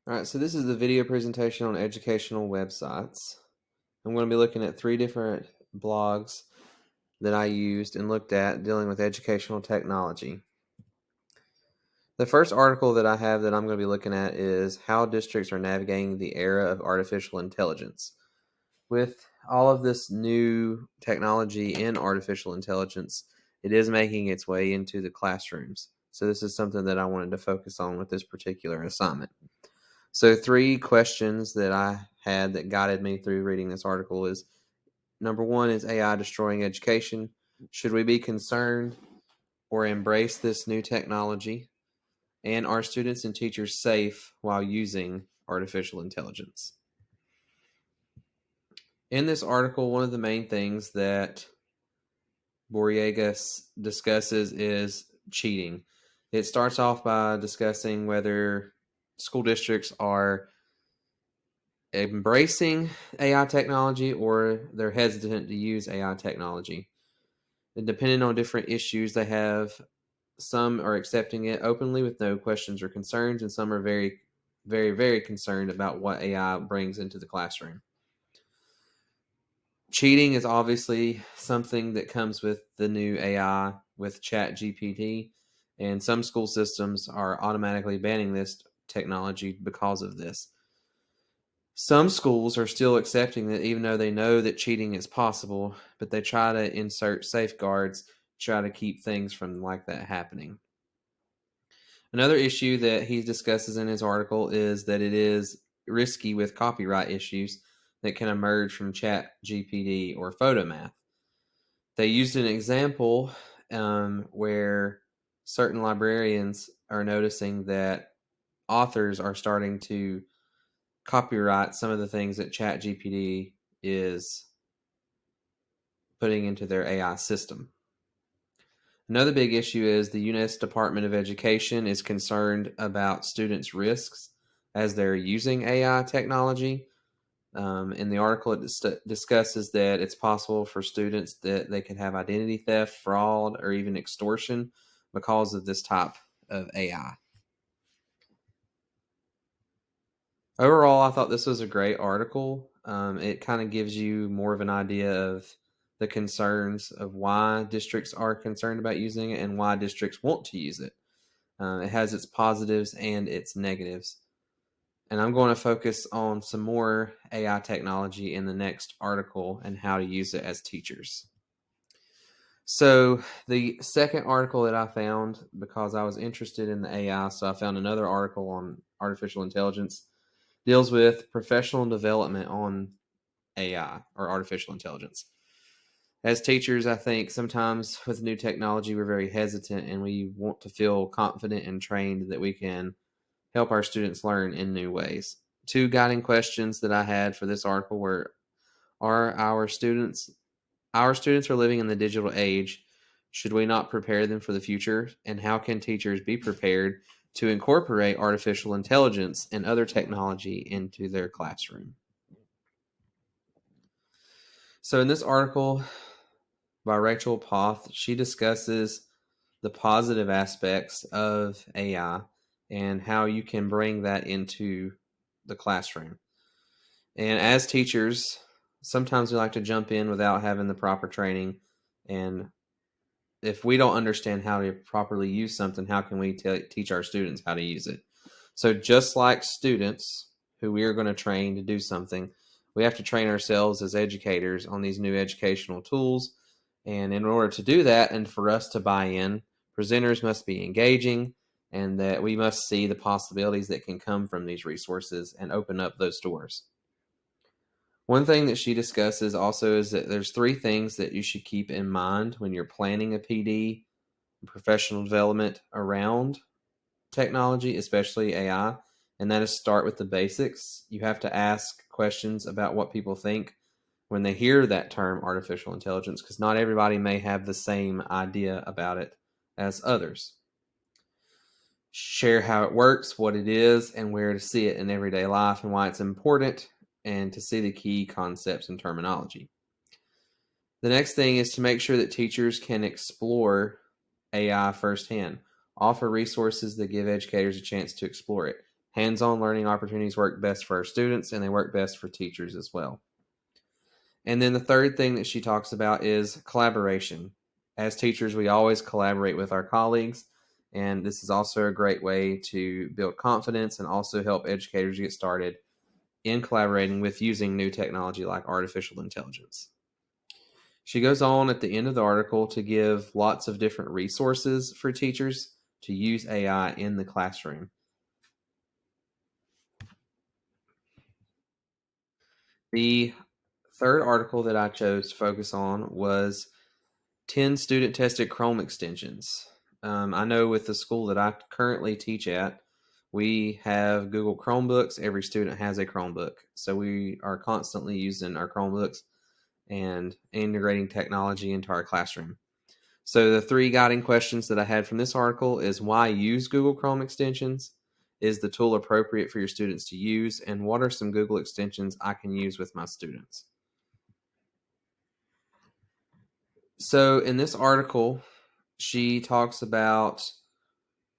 All right, so this is the video presentation on educational websites. I'm going to be looking at 3 different blogs that I used and looked at dealing with educational technology. The first article that I have that I'm going to be looking at is How Districts Are Navigating the Era of Artificial Intelligence. With all of this new technology in artificial intelligence, it is making its way into the classrooms. So this is something that I wanted to focus on with this particular assignment. So 3 questions that I had that guided me through reading this article is, number 1, is AI destroying education? Should we be concerned or embrace this new technology? And are students and teachers safe while using artificial intelligence? In this article, one of the main things that Borrega discusses is cheating. It starts off by discussing whether school districts are embracing AI technology or they're hesitant to use AI technology. And depending on different issues they have, some are accepting it openly with no questions or concerns, and some are very, very, very concerned about what AI brings into the classroom. Cheating is obviously something that comes with the new AI with ChatGPT, and some school systems are automatically banning this technology because of this. Some schools are still accepting it, even though they know that cheating is possible, but they try to insert safeguards, try to keep things from like that happening. Another issue that he discusses in his article is that it is risky with copyright issues that can emerge from ChatGPT or PhotoMath. They used an example where certain librarians are noticing that authors are starting to copyright some of the things that ChatGPT is putting into their AI system. Another big issue is the U.S. Department of Education is concerned about students' risks as they're using AI technology. In the article, it discusses that it's possible for students that they could have identity theft, fraud, or even extortion because of this type of AI. Overall, I thought this was a great article. It kind of gives you more of an idea of the concerns of why districts are concerned about using it and why districts want to use it. It has its positives and its negatives. And I'm going to focus on some more AI technology in the next article and how to use it as teachers. So, the second article that I found, because I was interested in the AI, so I found another article on artificial intelligence, deals with professional development on AI or artificial intelligence. As teachers, I think sometimes with new technology, we're very hesitant and we want to feel confident and trained that we can help our students learn in new ways. 2 guiding questions that I had for this article were, are our students are living in the digital age. Should we not prepare them for the future? And how can teachers be prepared to incorporate artificial intelligence and other technology into their classroom? So in this article by Rachel Poth, she discusses the positive aspects of AI and how you can bring that into the classroom. And as teachers, sometimes we like to jump in without having the proper training. And if we don't understand how to properly use something, how can we teach our students how to use it? So just like students who we are going to train to do something, we have to train ourselves as educators on these new educational tools. And in order to do that and for us to buy in, presenters must be engaging and that we must see the possibilities that can come from these resources and open up those doors. One thing that she discusses also is that there's 3 things that you should keep in mind when you're planning a PD, professional development around technology, especially AI, and that is start with the basics. You have to ask questions about what people think when they hear that term artificial intelligence, because not everybody may have the same idea about it as others. Share how it works, what it is, and where to see it in everyday life and why it's important, and to see the key concepts and terminology. The next thing is to make sure that teachers can explore AI firsthand. Offer resources that give educators a chance to explore it. Hands-on learning opportunities work best for our students, and they work best for teachers as well. And then the third thing that she talks about is collaboration. As teachers, we always collaborate with our colleagues, and this is also a great way to build confidence and also help educators get started in collaborating with using new technology like artificial intelligence. She goes on at the end of the article to give lots of different resources for teachers to use AI in the classroom. The third article that I chose to focus on was 10 student tested Chrome extensions. I know with the school that I currently teach at, we have Google Chromebooks. Every student has a Chromebook. So we are constantly using our Chromebooks and integrating technology into our classroom. So the three guiding questions that I had from this article is why use Google Chrome extensions? Is the tool appropriate for your students to use? And what are some Google extensions I can use with my students? So in this article, she talks about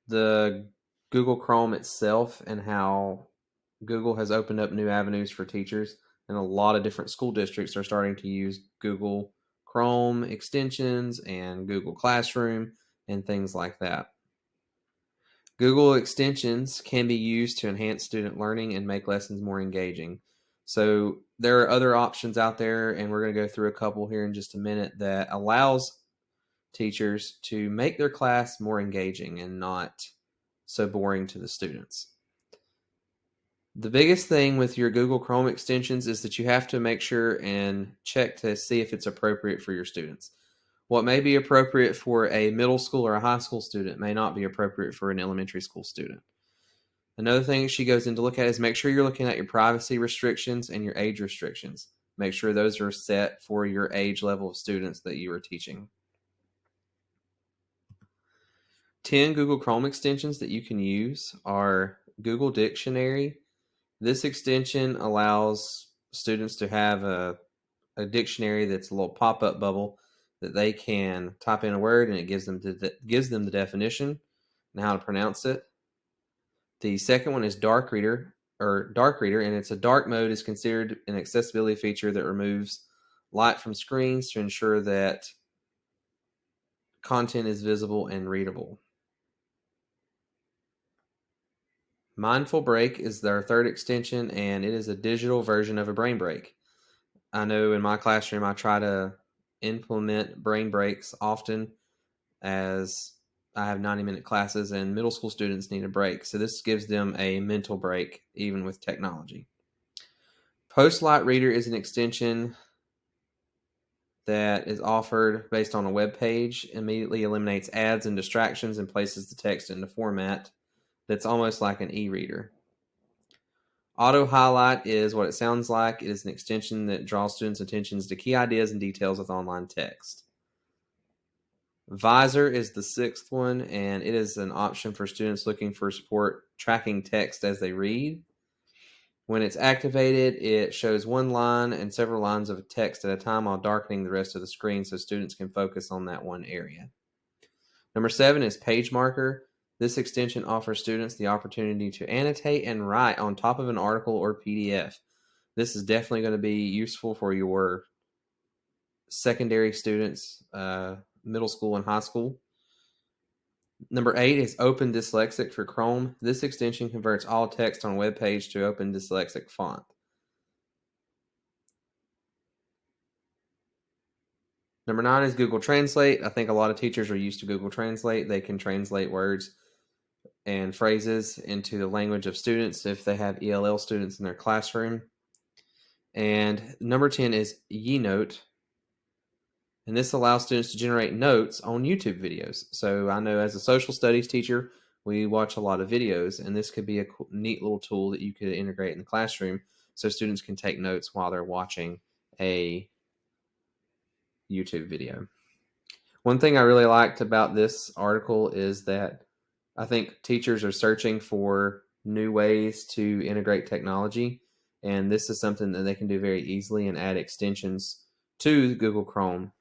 the Google Chrome itself and how Google has opened up new avenues for teachers, and a lot of different school districts are starting to use Google Chrome extensions and Google Classroom and things like that. Google extensions can be used to enhance student learning and make lessons more engaging. So there are other options out there, and we're going to go through a couple here in just a minute that allows teachers to make their class more engaging and not so boring to the students. The biggest thing with your Google Chrome extensions is that you have to make sure and check to see if it's appropriate for your students. What may be appropriate for a middle school or a high school student may not be appropriate for an elementary school student. Another thing she goes in to look at is make sure you're looking at your privacy restrictions and your age restrictions. Make sure those are set for your age level of students that you are teaching. 10 Google Chrome extensions that you can use are Google Dictionary. This extension allows students to have a dictionary that's a little pop-up bubble that they can type in a word, and it gives them the definition and how to pronounce it. The second one is Dark Reader, and it's a dark mode is considered an accessibility feature that removes light from screens to ensure that content is visible and readable. Mindful Break is their third extension, and it is a digital version of a brain break. I know in my classroom I try to implement brain breaks often, as I have 90-minute classes and middle school students need a break. So this gives them a mental break even with technology. Postlight Reader is an extension that is offered based on a web page, immediately eliminates ads and distractions and places the text into format that's almost like an e-reader. Auto Highlight is what it sounds like. It is an extension that draws students' attentions to key ideas and details with online text. Visor is the sixth one, and it is an option for students looking for support tracking text as they read. When it's activated, it shows one line and several lines of text at a time while darkening the rest of the screen so students can focus on that one area. Number 7 is Page Marker. This extension offers students the opportunity to annotate and write on top of an article or PDF. This is definitely going to be useful for your secondary students, middle school and high school. Number 8 is Open Dyslexic for Chrome. This extension converts all text on a web page to Open Dyslexic font. Number 9 is Google Translate. I think a lot of teachers are used to Google Translate. They can translate words and phrases into the language of students if they have ELL students in their classroom. And number 10 is YeNote. And this allows students to generate notes on YouTube videos. So I know as a social studies teacher, we watch a lot of videos, and this could be a neat little tool that you could integrate in the classroom so students can take notes while they're watching a YouTube video. One thing I really liked about this article is that I think teachers are searching for new ways to integrate technology, and this is something that they can do very easily and add extensions to Google Chrome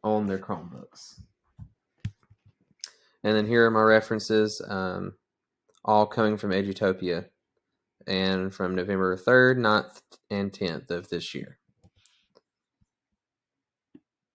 on their Chromebooks. And then here are my references. all coming from Edutopia and from November 3rd, 9th, and 10th of this year.